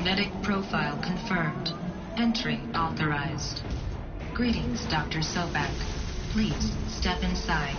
Genetic profile confirmed. Entry authorized. Greetings, Dr. Sobak. Please step inside.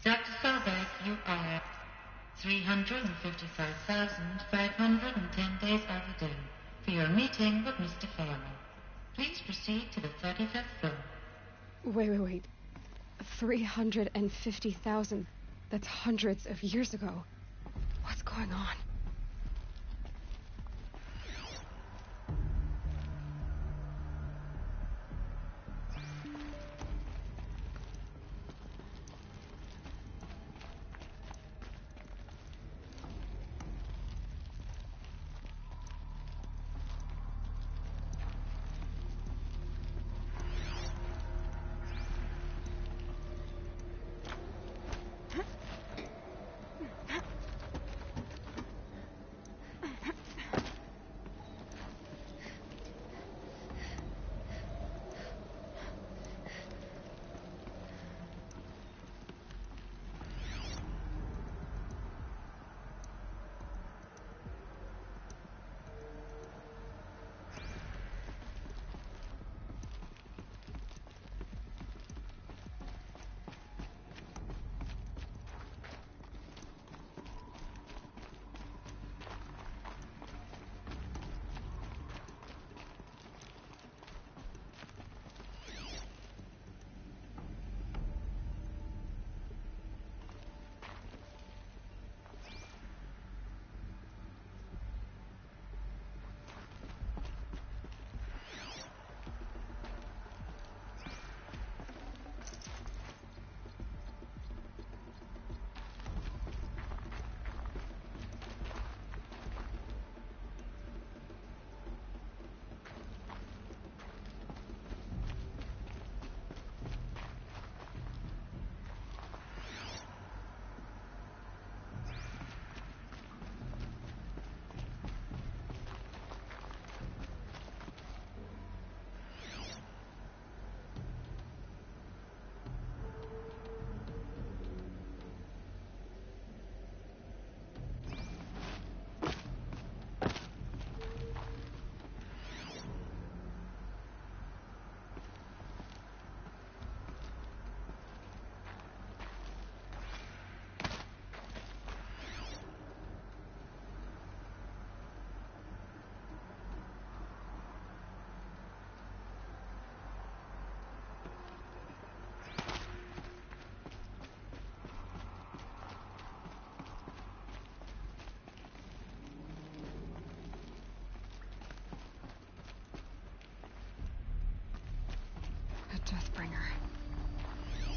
Dr. Sobak, you are 355,510 days overdue for your meeting with Mr. Farrell. Please proceed to the 35th floor. Wait. 350,000. That's hundreds of years ago. What's going on? Deathbringer.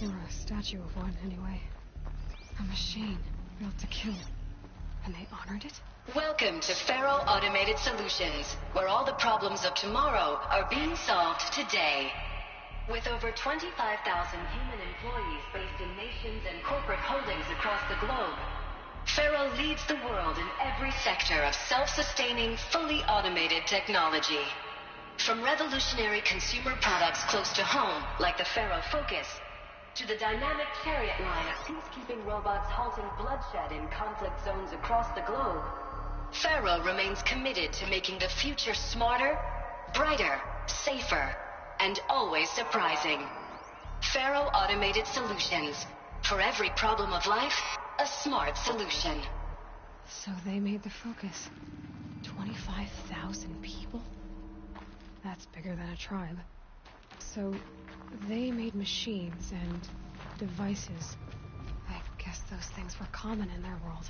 Or a statue of one, anyway. A machine built to kill. And they honored it? Welcome to Faro Automated Solutions, where all the problems of tomorrow are being solved today. With over 25,000 human employees based in nations and corporate holdings across the globe, Faro leads the world in every sector of self-sustaining, fully automated technology. From revolutionary consumer products close to home, like the Faro Focus, to the dynamic Chariot line of peacekeeping robots halting bloodshed in conflict zones across the globe, Faro remains committed to making the future smarter, brighter, safer, and always surprising. Faro Automated Solutions. For every problem of life, a smart solution. So they made the Focus. 25,000 people? That's bigger than a tribe. So they made machines and devices. I guess those things were common in their world.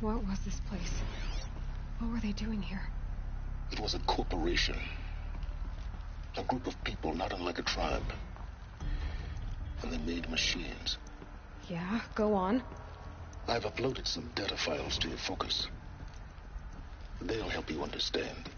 What was this place? What were they doing here? It was a corporation. A group of people not unlike a tribe. And they made machines. Yeah, go on. I've uploaded some data files to your focus. They'll help you understand.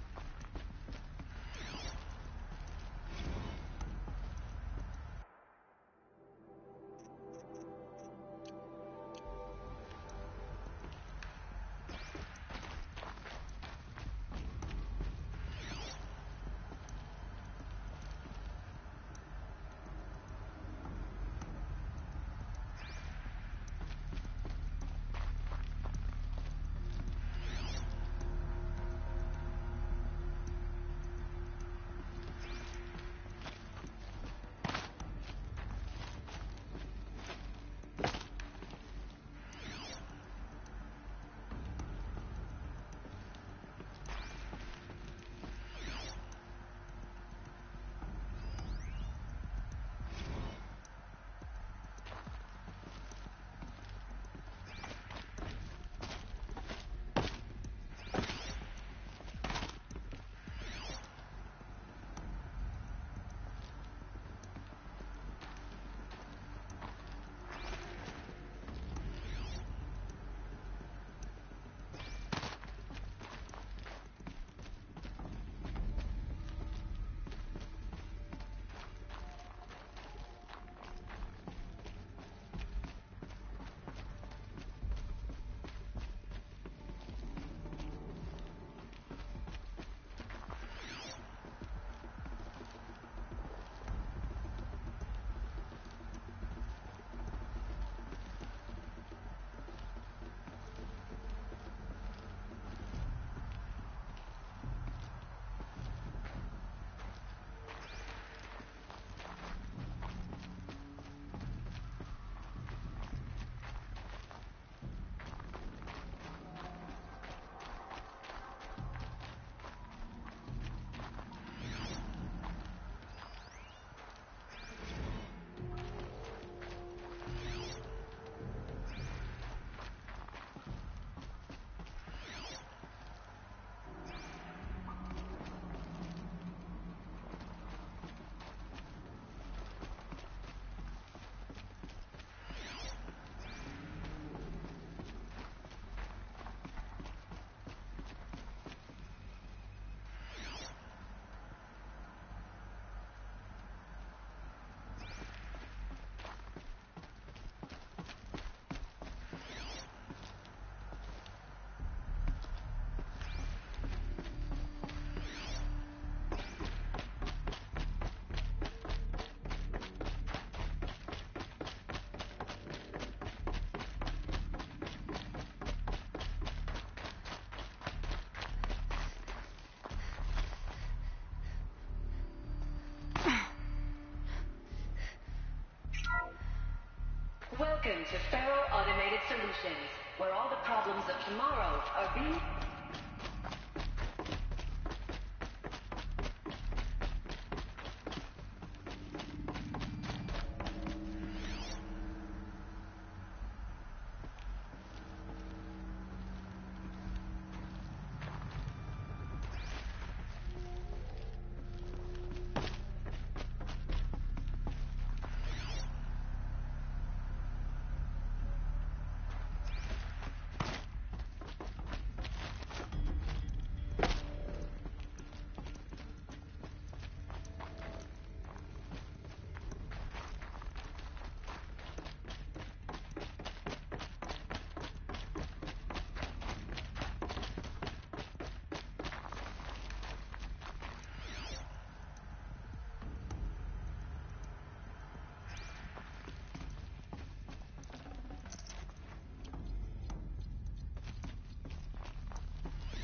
Welcome to Faro Automated Solutions, where all the problems of tomorrow are being...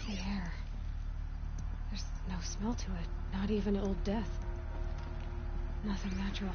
The air. There's no smell to it. Not even old death. Nothing natural.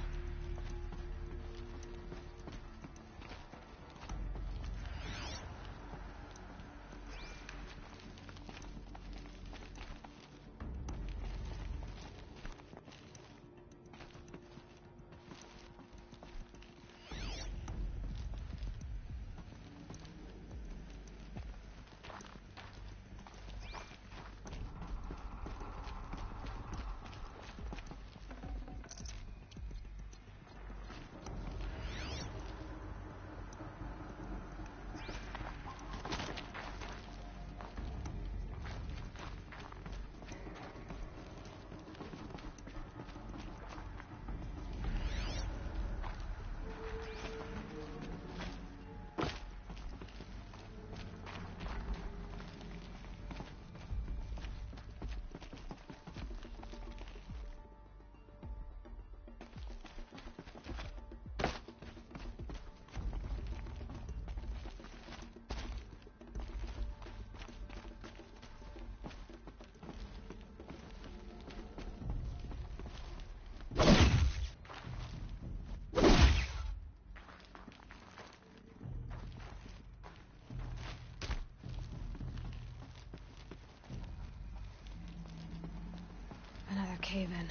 that cave in.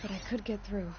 But I could get through.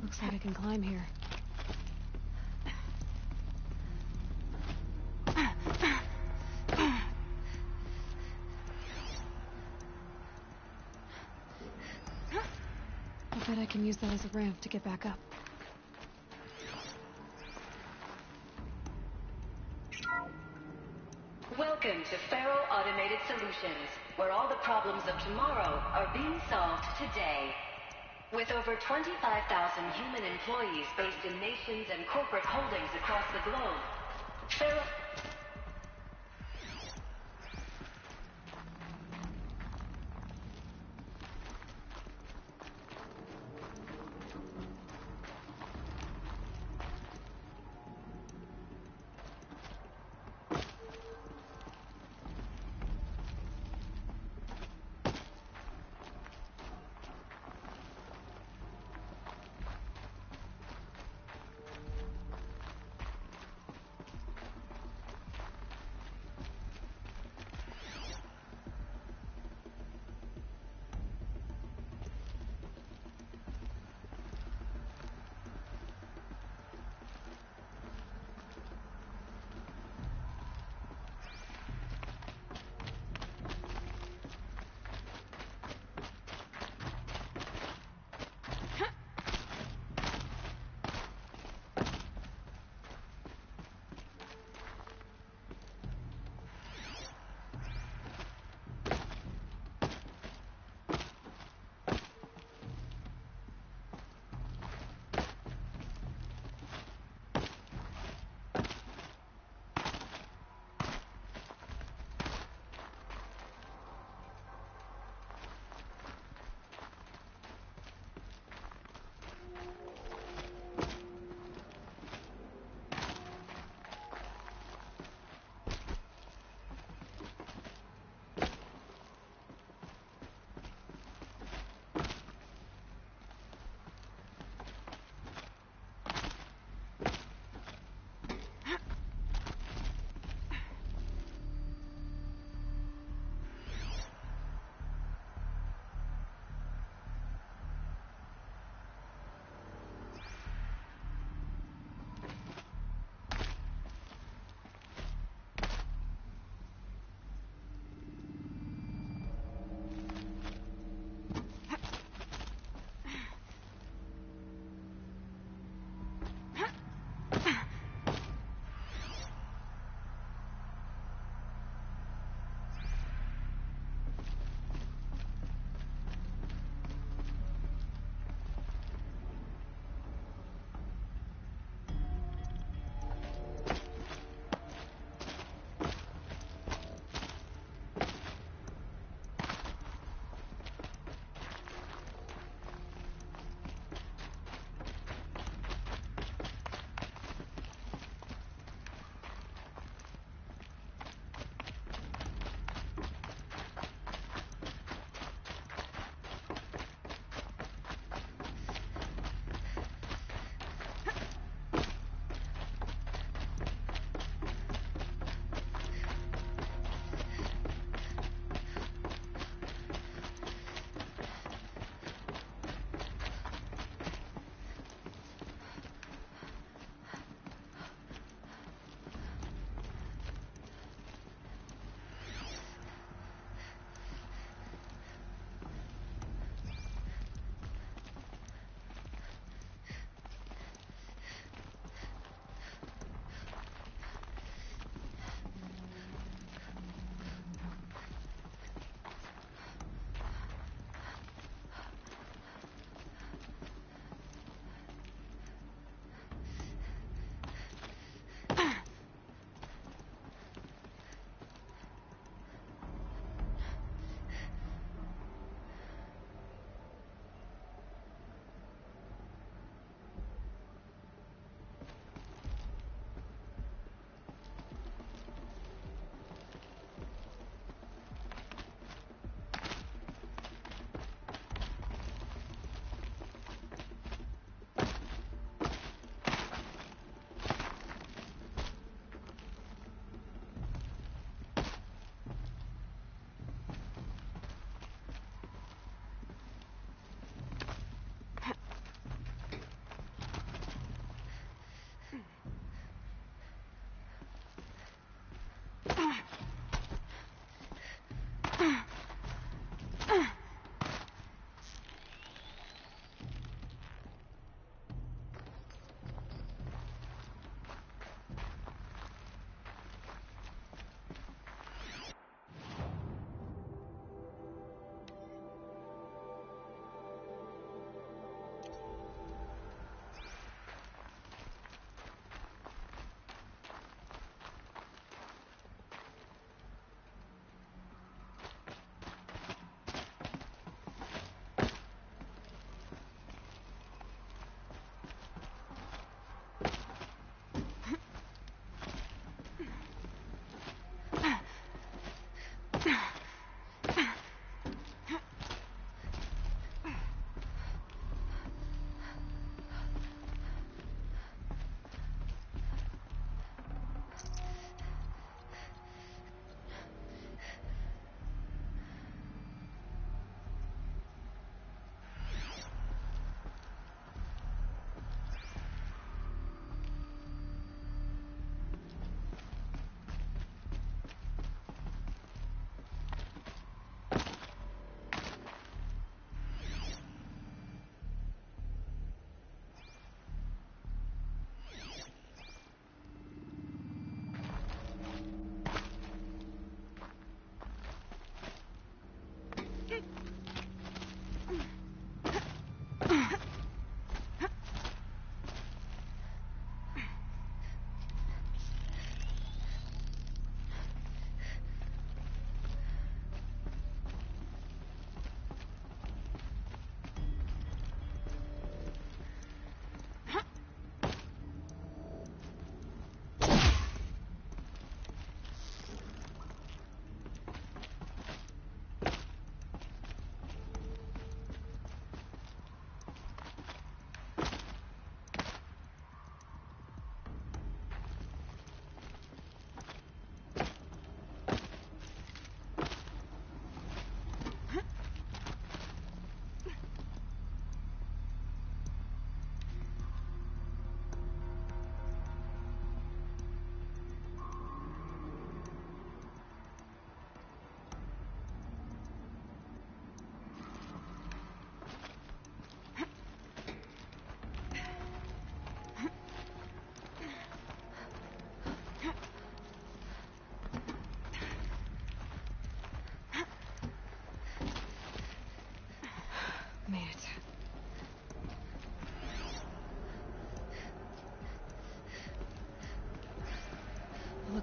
Looks like I can climb here. I bet I can use that as a ramp to get back up. Welcome to Faro Automated Solutions, where all the problems of tomorrow are being solved today. With over 25,000 human employees based in nations and corporate holdings across the globe, Faro...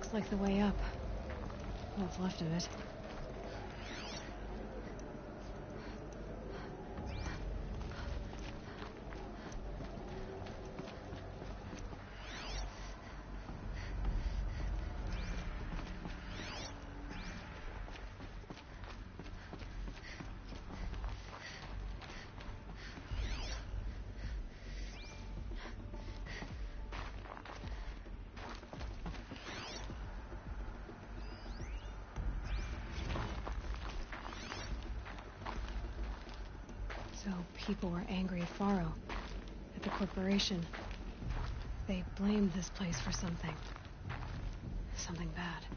Looks like the way up. What's left of it. So people were angry at Faro, at the corporation. They blamed this place for something. Something bad.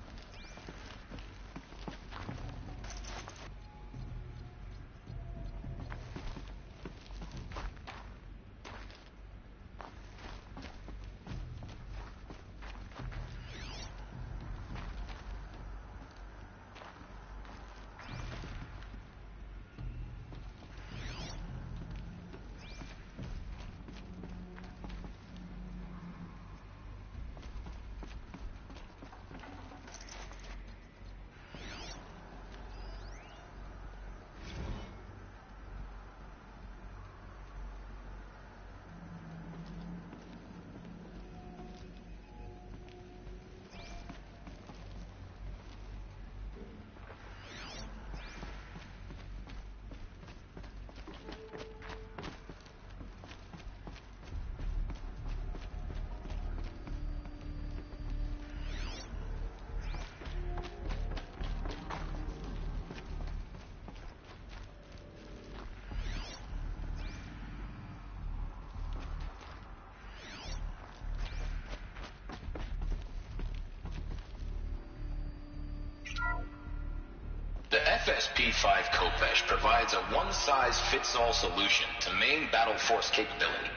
The FSP-5 Khopesh provides a one-size-fits-all solution to main battle force capability.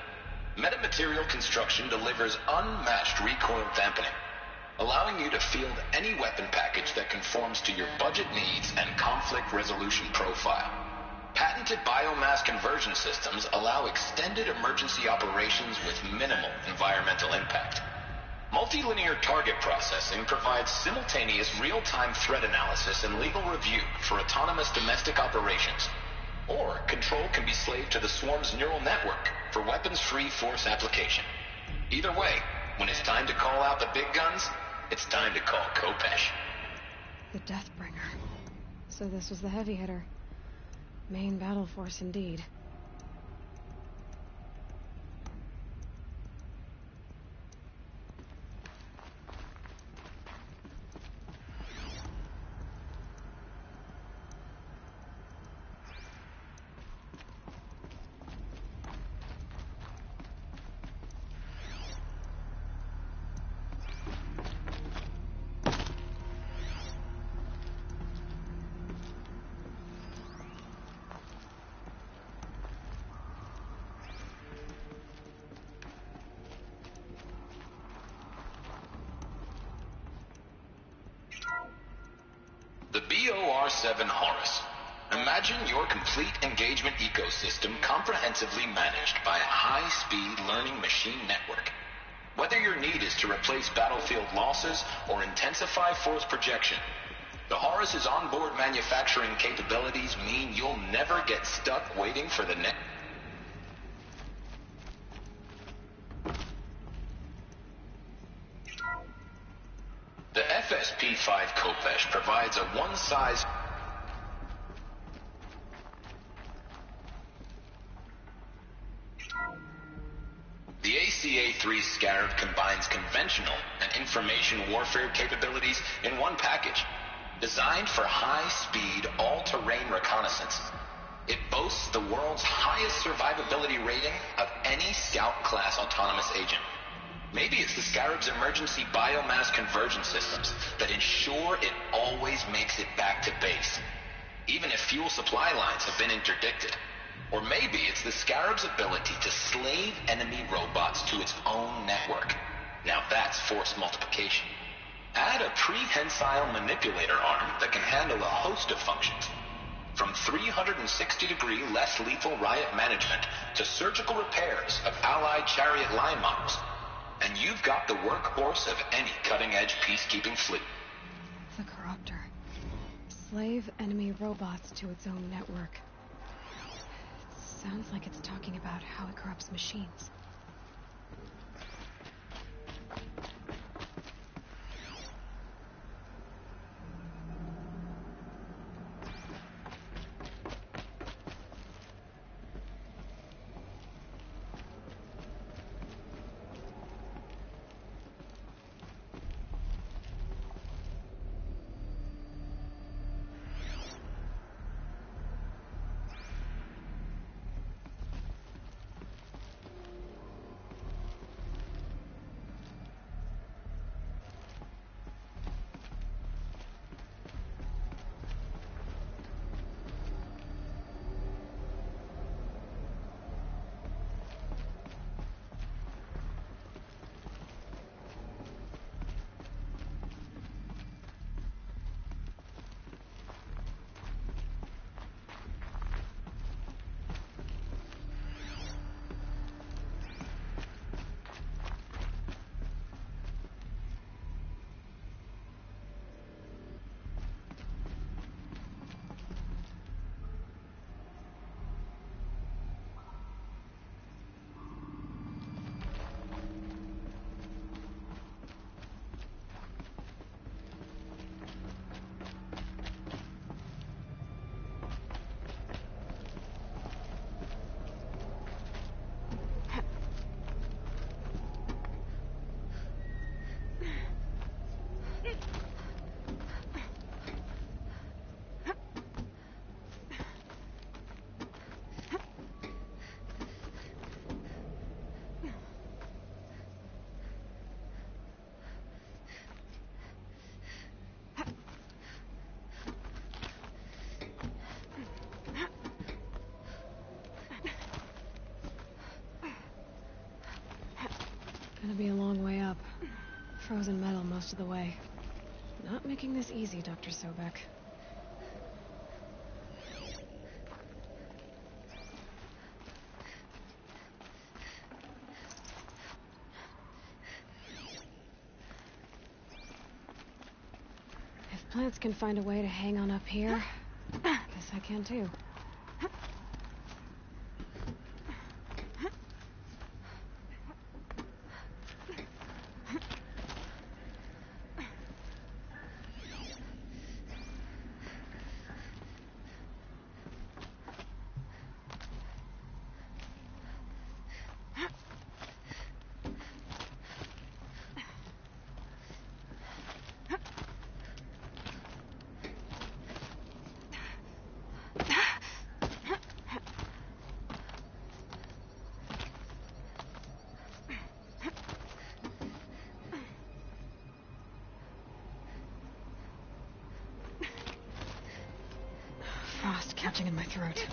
Metamaterial construction delivers unmatched recoil dampening, allowing you to field any weapon package that conforms to your budget needs and conflict resolution profile. Patented biomass conversion systems allow extended emergency operations with minimal environmental impact. Multilinear target processing provides simultaneous real-time threat analysis and legal review for autonomous domestic operations. Or control can be slaved to the swarm's neural network for weapons-free force application. Either way, when it's time to call out the big guns, it's time to call Khopesh. The deathbringer. So this was the heavy hitter. Main battle force indeed. The BOR-7 Horus. Imagine your complete engagement ecosystem comprehensively managed by a high-speed learning machine network. Whether your need is to replace battlefield losses or intensify force projection, the Horus's onboard manufacturing capabilities mean you'll never get stuck waiting for the next. The FSP-5 Khopesh provides a one-size... The ACA-3 Scarab combines conventional and information warfare capabilities in one package, designed for high-speed, all-terrain reconnaissance. It boasts the world's highest survivability rating of any Scout-class autonomous agent. Maybe it's the Scarab's emergency biomass conversion systems that ensure it always makes it back to base, even if fuel supply lines have been interdicted. Or maybe it's the Scarab's ability to slave enemy robots to its own network. Now that's force multiplication. Add a prehensile manipulator arm that can handle a host of functions, from 360-degree less lethal riot management to surgical repairs of Allied chariot line models, and you've got the workhorse of any cutting-edge peacekeeping fleet. The Corruptor. Slave enemy robots to its own network. Sounds like it's talking about how it corrupts machines. Gonna be a long way up. Frozen metal most of the way. Not making this easy, Dr. Sobek. If plants can find a way to hang on up here, guess I can too. Frost catching in my throat.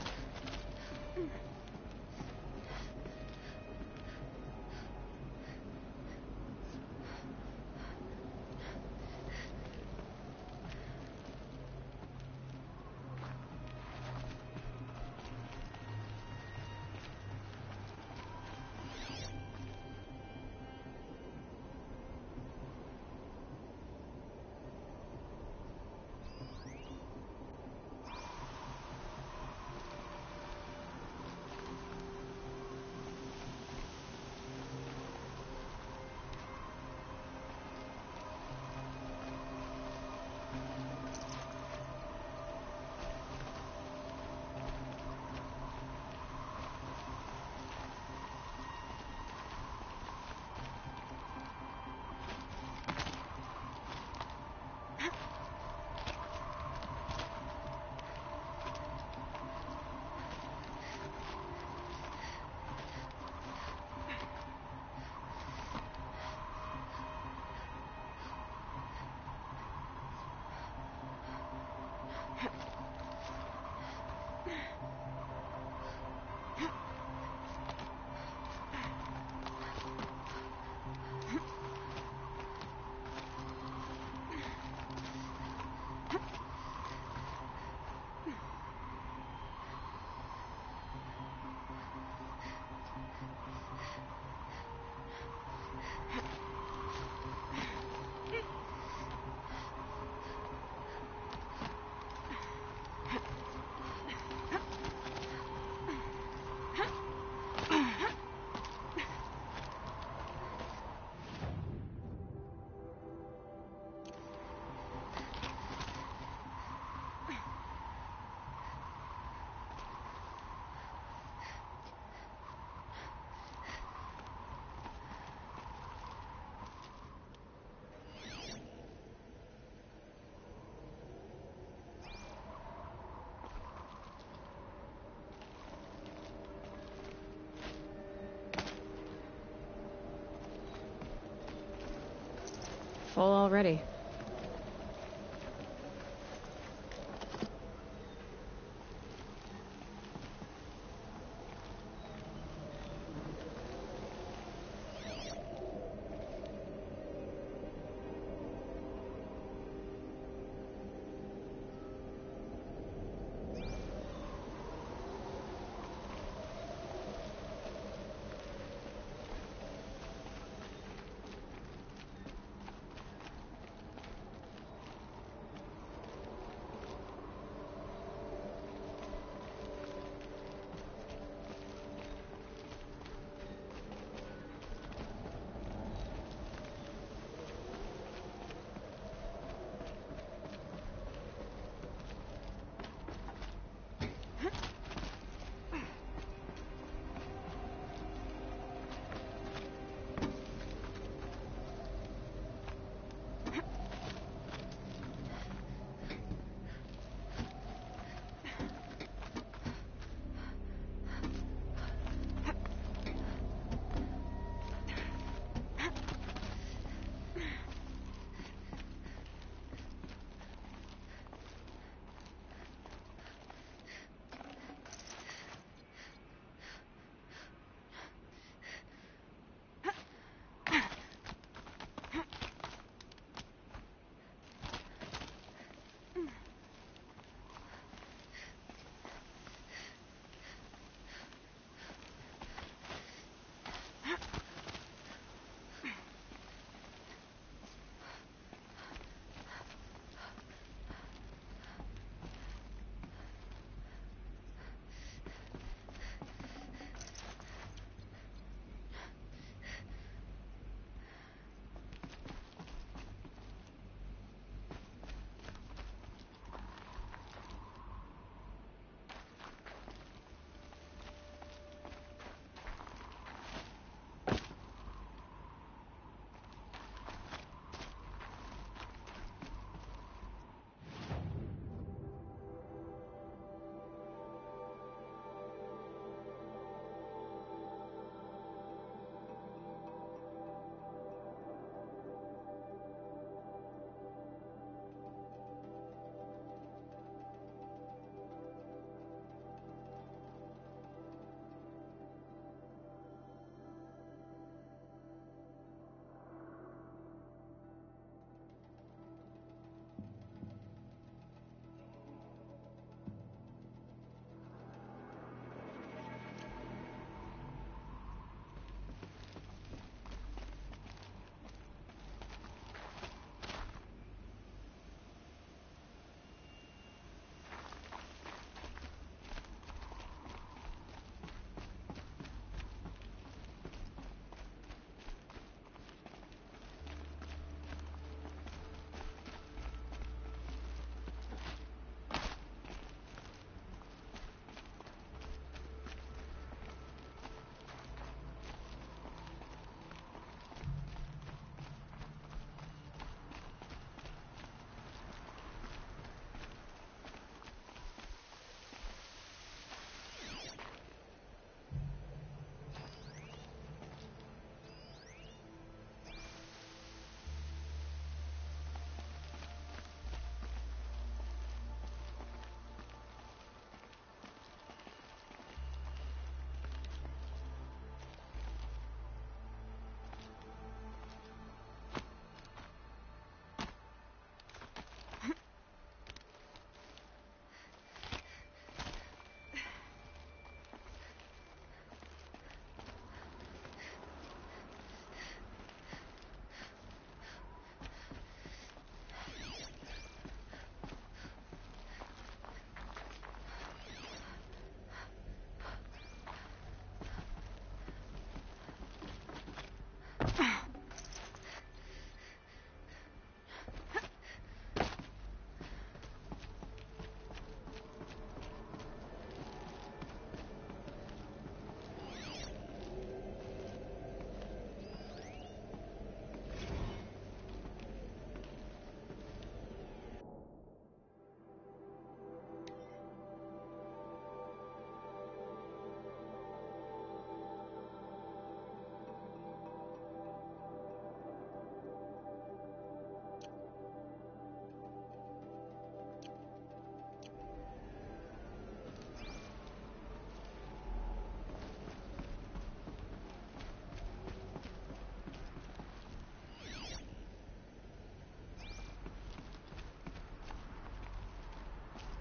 full already.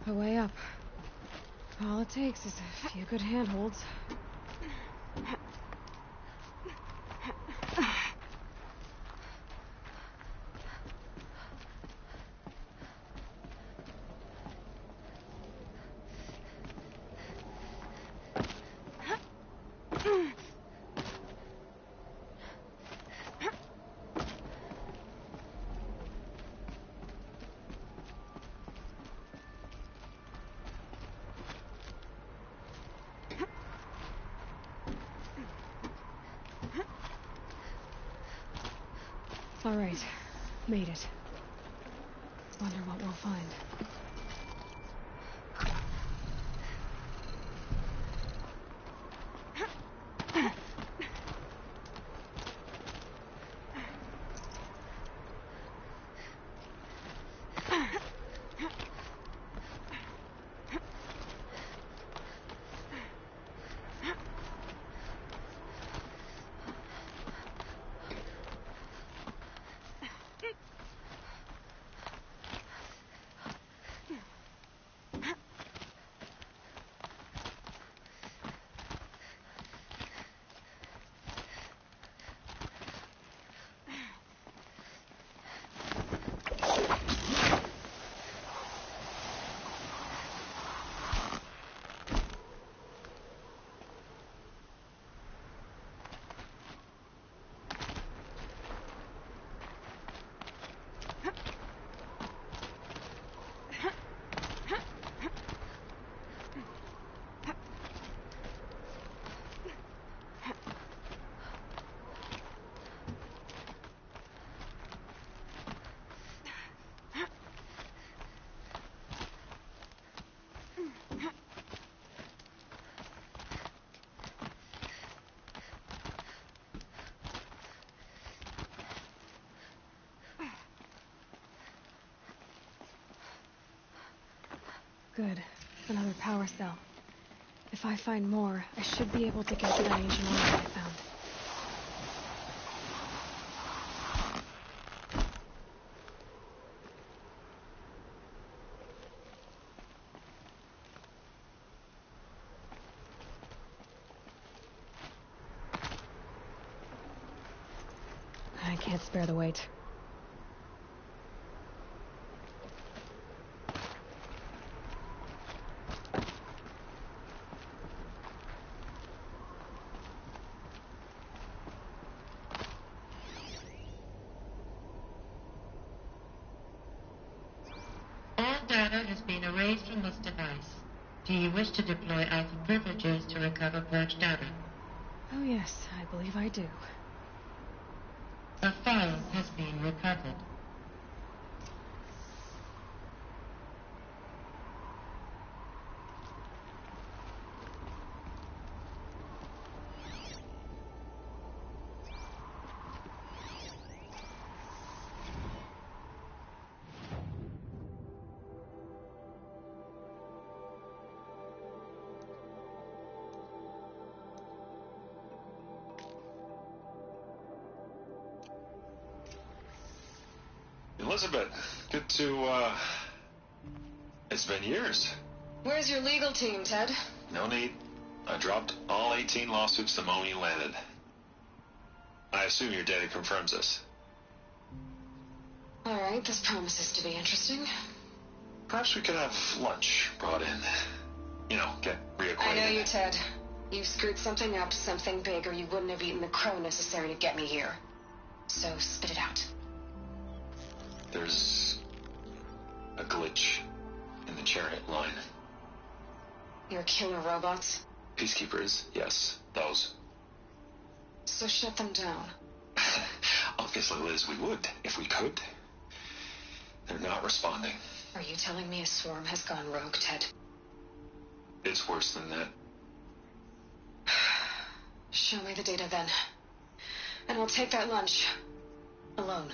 A way up. All it takes is a few good handholds. All right, made it. Wonder what we'll find. Good. Another power cell. If I find more, I should be able to get to that ancient armor I found. I can't spare the weight. Data has been erased from this device. Do you wish to deploy alpha privileges to recover purged data? Oh yes, I believe I do. A file has been recovered. Elizabeth, good to, it's been years. Where's your legal team, Ted? No need. I dropped all 18 lawsuits the moment you landed. I assume your data confirms this. All right, this promises to be interesting. Perhaps we could have lunch brought in. You know, get reacquainted. I know you, Ted. You screwed something up, something big, or you wouldn't have eaten the crow necessary to get me here. So spit it out. There's a glitch in the chariot line. You're killer robots? Peacekeepers, yes, those. So shut them down. Obviously, Liz, we would, if we could. They're not responding. Are you telling me a swarm has gone rogue, Ted? It's worse than that. Show me the data then. And I'll take that lunch. Alone.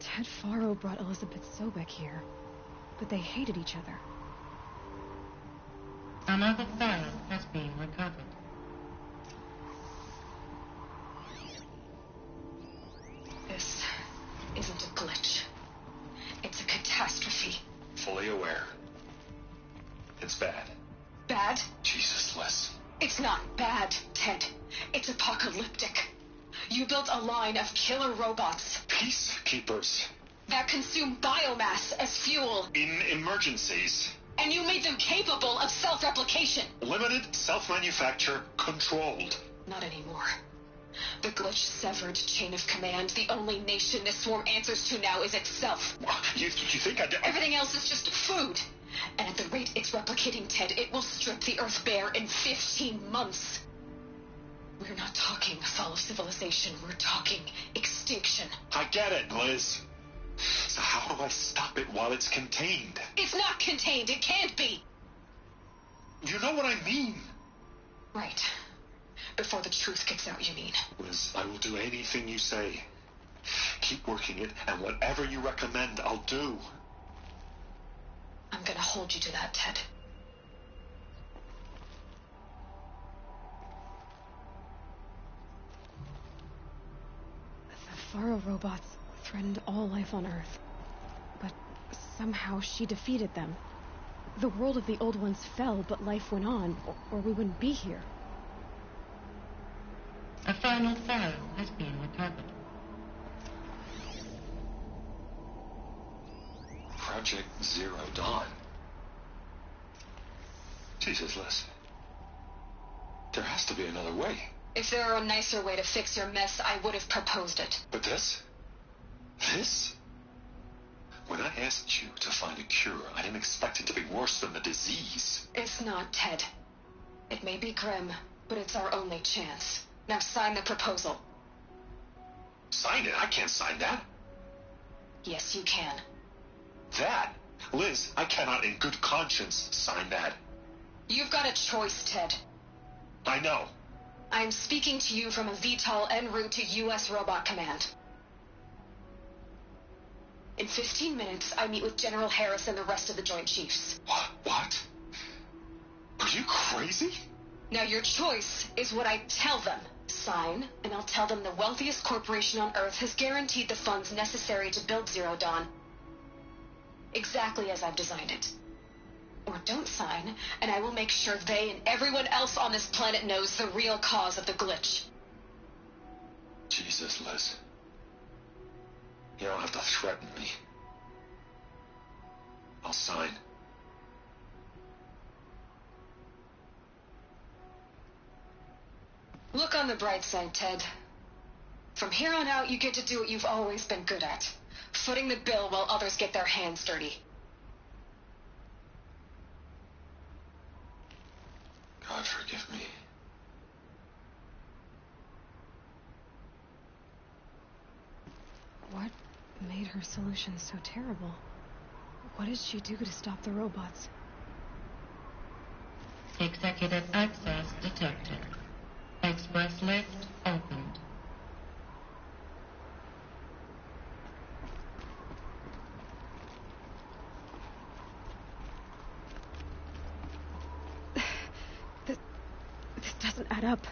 Ted Faro brought Elizabeth Sobek here, but they hated each other. Another file has been recovered. This isn't a glitch. It bad. Bad? Jesus, Liz. It's not bad, Ted. It's apocalyptic. You built a line of killer robots Peacekeepers. that consume biomass as fuel, In emergencies. and you made them capable of self-replication. Limited, self-manufacture, controlled. Not anymore. The glitch severed chain of command. The only nation this swarm answers to now is itself. You think I did? Everything else is just food. And at the rate it's replicating, Ted, it will strip the Earth bare in 15 months. We're not talking fall of civilization. We're talking extinction. I get it, Liz. So how do I stop it while it's contained? It's not contained. It can't be. You know what I mean. Right. Before the truth gets out, you mean? Liz, I will do anything you say. Keep working it, and whatever you recommend, I'll do. I'm gonna hold you to that, Ted. The Faro robots threatened all life on Earth. But somehow she defeated them. The world of the old ones fell, but life went on, or we wouldn't be here. A final file has been recovered. Project Zero Dawn. Jesus, Liz. There has to be another way. If there were a nicer way to fix your mess, I would have proposed it. But this? This? When I asked you to find a cure, I didn't expect it to be worse than the disease. It's not, Ted. It may be grim, but it's our only chance. Now sign the proposal. Sign it? I can't sign that. Yes, you can. That? Liz, I cannot in good conscience sign that. You've got a choice, Ted. I know. I am speaking to you from a VTOL en route to U.S. Robot Command. In 15 minutes, I meet with General Harris and the rest of the Joint Chiefs. What? Are you crazy? Now your choice is what I tell them. Sign, and I'll tell them the wealthiest corporation on Earth has guaranteed the funds necessary to build Zero Dawn. Exactly as I've designed it. Or don't sign, and I will make sure they and everyone else on this planet knows the real cause of the glitch. Jesus, Liz. You don't have to threaten me. I'll sign. Look on the bright side, Ted. From here on out, you get to do what you've always been good at. Footing the bill while others get their hands dirty. God forgive me. What made her solution so terrible? What did she do to stop the robots? Executive access detected. Express lift opened. This doesn't add up.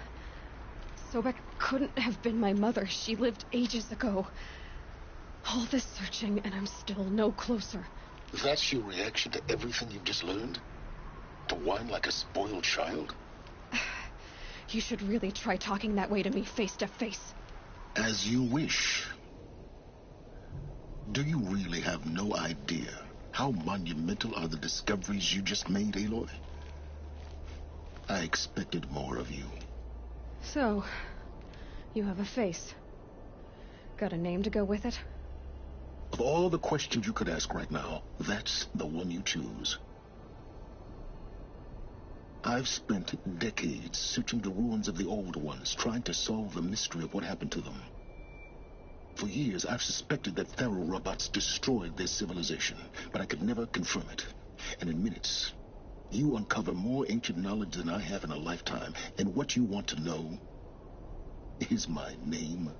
Sobek couldn't have been my mother. She lived ages ago. All this searching, and I'm still no closer. That's your reaction to everything you've just learned? To whine like a spoiled child? You should really try talking that way to me face to face. As you wish. Do you really have no idea how monumental are the discoveries you just made, Aloy? I expected more of you. So, you have a face. Got a name to go with it? Of all the questions you could ask right now, that's the one you choose. I've spent decades searching the ruins of the old ones, trying to solve the mystery of what happened to them. For years, I've suspected that Faro robots destroyed their civilization, but I could never confirm it. And in minutes, you uncover more ancient knowledge than I have in a lifetime, and what you want to know is my name.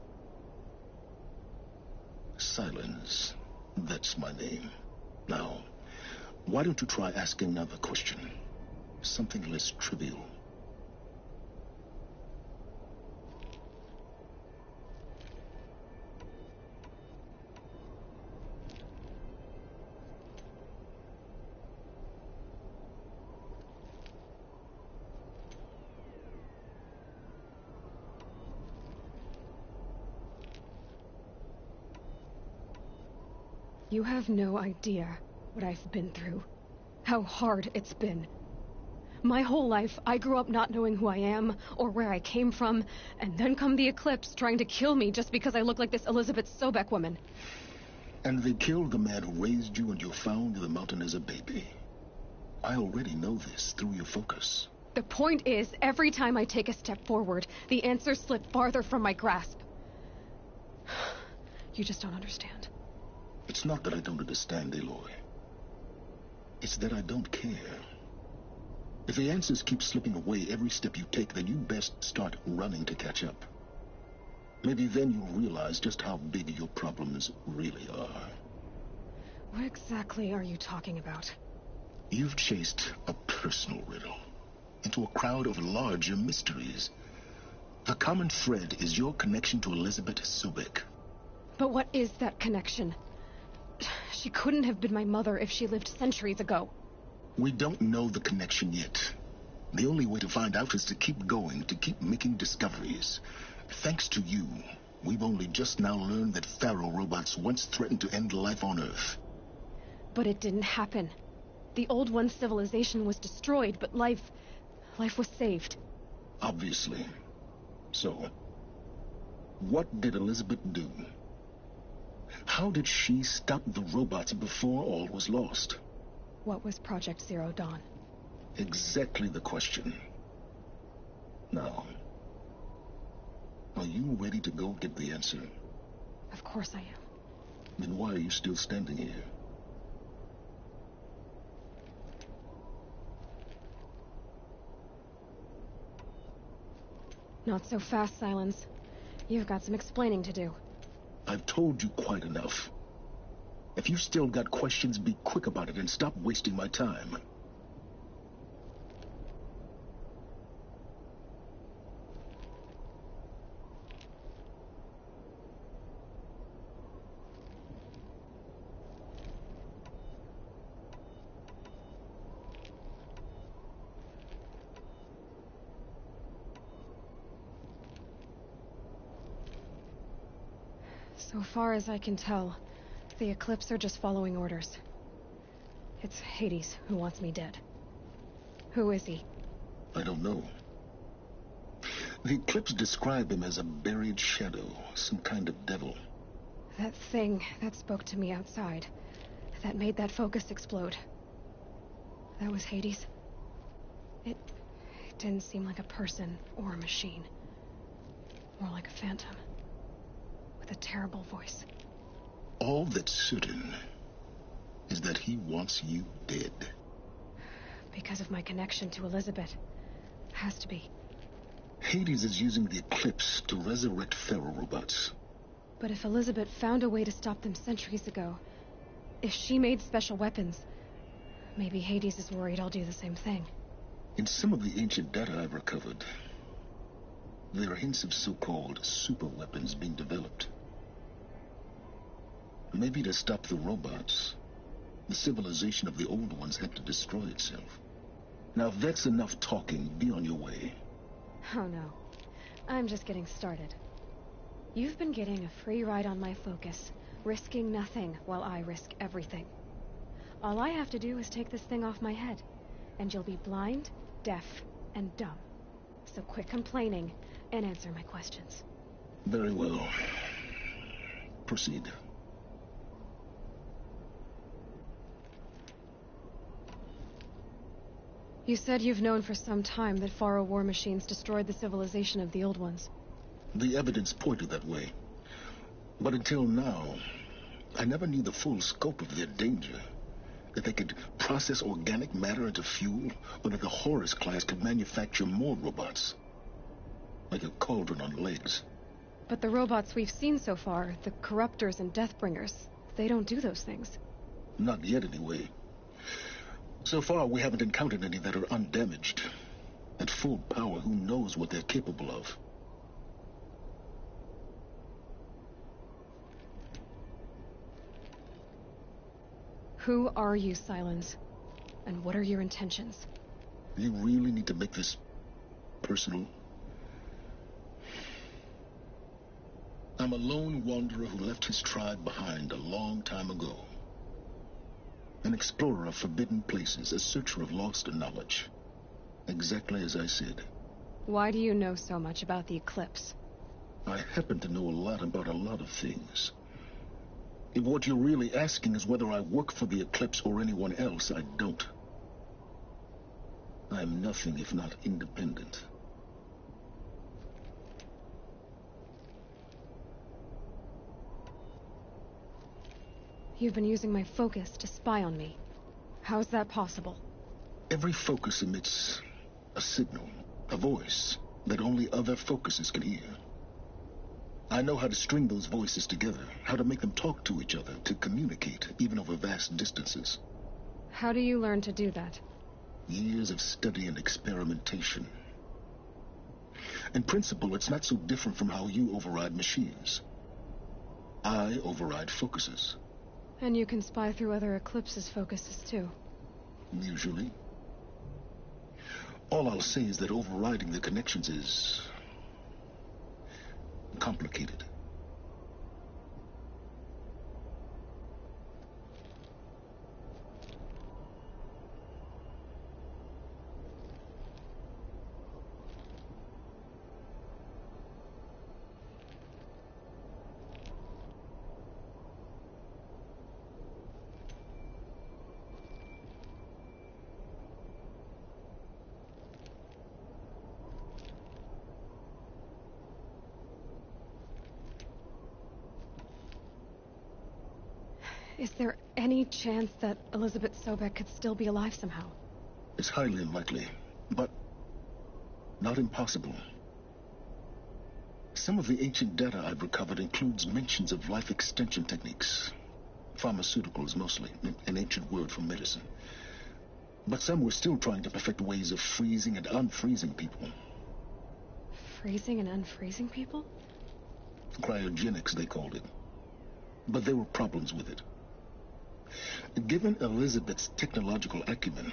Silence. That's my name. Now, why don't you try asking another question? Something less trivial. You have no idea what I've been through. How hard it's been. My whole life, I grew up not knowing who I am or where I came from, and then come the Eclipse trying to kill me just because I look like this Elizabeth Sobek woman. And they killed the man who raised you and you found in the mountain as a baby. I already know this through your focus. The point is, every time I take a step forward, the answers slip farther from my grasp. You just don't understand. It's not that I don't understand, Aloy. It's that I don't care. If the answers keep slipping away every step you take, then you best start running to catch up. Maybe then you'll realize just how big your problems really are. What exactly are you talking about? You've chased a personal riddle into a crowd of larger mysteries. The common thread is your connection to Elizabeth Sobek. But what is that connection? She couldn't have been my mother if she lived centuries ago. We don't know the connection yet. The only way to find out is to keep going, to keep making discoveries. Thanks to you, we've only just now learned that Pharaoh robots once threatened to end life on Earth. But it didn't happen. The Old One's civilization was destroyed, but life was saved. Obviously. So, what did Elizabeth do? How did she stop the robots before all was lost? What was Project Zero Dawn? Exactly the question. Now, are you ready to go get the answer? Of course I am. Then why are you still standing here? Not so fast, Silence. You've got some explaining to do. I've told you quite enough. If you've still got questions, be quick about it and stop wasting my time. So far as I can tell, the Eclipse are just following orders. It's Hades who wants me dead. Who is he? I don't know. The Eclipse describe him as a buried shadow, some kind of devil. That thing that spoke to me outside, that made that focus explode. That was Hades. It didn't seem like a person or a machine. More like a phantom. With a terrible voice. All that's certain is that he wants you dead. Because of my connection to Elizabeth. Has to be. Hades is using the Eclipse to resurrect Pharaoh robots. But if Elizabeth found a way to stop them centuries ago, if she made special weapons, maybe Hades is worried I'll do the same thing. In some of the ancient data I've recovered, there are hints of so-called super weapons being developed. Maybe to stop the robots, the civilization of the old ones had to destroy itself. Now, if that's enough talking, be on your way. Oh no. I'm just getting started. You've been getting a free ride on my focus, risking nothing while I risk everything. All I have to do is take this thing off my head, and you'll be blind, deaf, and dumb. So quit complaining and answer my questions. Very well. Proceed. You said you've known for some time that Pharaoh war machines destroyed the civilization of the old ones. The evidence pointed that way. But until now, I never knew the full scope of their danger. That they could process organic matter into fuel, or that the Horus class could manufacture more robots. Like a cauldron on legs. But the robots we've seen so far, the Corruptors and Deathbringers, they don't do those things. Not yet, anyway. So far, we haven't encountered any that are undamaged. At full power, who knows what they're capable of? Who are you, Silence? And what are your intentions? You really need to make this personal? I'm a lone wanderer who left his tribe behind a long time ago. An explorer of forbidden places, a searcher of lost knowledge. Exactly as I said. Why do you know so much about the eclipse? I happen to know a lot about a lot of things. If what you're really asking is whether I work for the eclipse or anyone else, I don't. I'm nothing if not independent. You've been using my focus to spy on me. How's that possible? Every focus emits a signal, a voice, that only other focuses can hear. I know how to string those voices together, how to make them talk to each other, to communicate, even over vast distances. How do you learn to do that? Years of study and experimentation. In principle, it's not so different from how you override machines. I override focuses. And you can spy through other Eclipse's focuses, too. Usually. All I'll say is that overriding the connections is complicated. Is there any chance that Elizabeth Sobek could still be alive somehow? It's highly unlikely, but not impossible. Some of the ancient data I've recovered includes mentions of life extension techniques. Pharmaceuticals, mostly, an ancient word for medicine. But some were still trying to perfect ways of freezing and unfreezing people. Freezing and unfreezing people? Cryogenics, they called it. But there were problems with it. Given Elizabeth's technological acumen,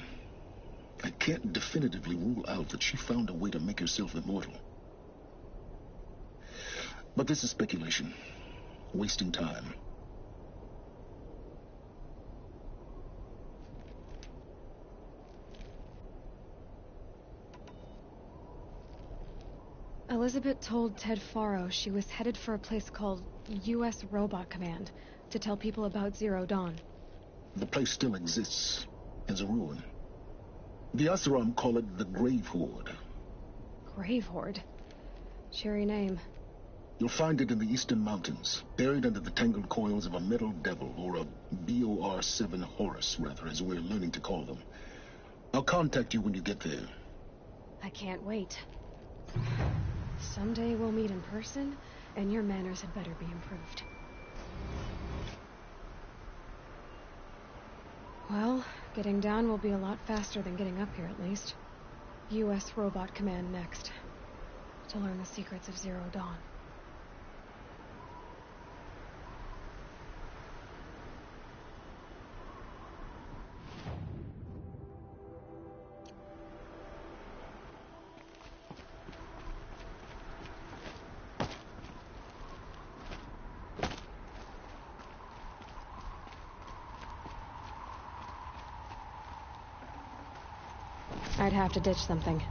I can't definitively rule out that she found a way to make herself immortal. But this is speculation. Wasting time. Elizabeth told Ted Faro she was headed for a place called U.S. Robot Command to tell people about Zero Dawn. The place still exists as a ruin. The Oseram call it the Grave Horde. Grave Horde? Cheery name. You'll find it in the Eastern Mountains, buried under the tangled coils of a metal devil, or a BOR-7 Horus, rather, as we're learning to call them. I'll contact you when you get there. I can't wait. Someday we'll meet in person, and your manners had better be improved. Well, getting down will be a lot faster than getting up here, at least. U.S. Robot Command next. To learn the secrets of Zero Dawn. I'd have to ditch something.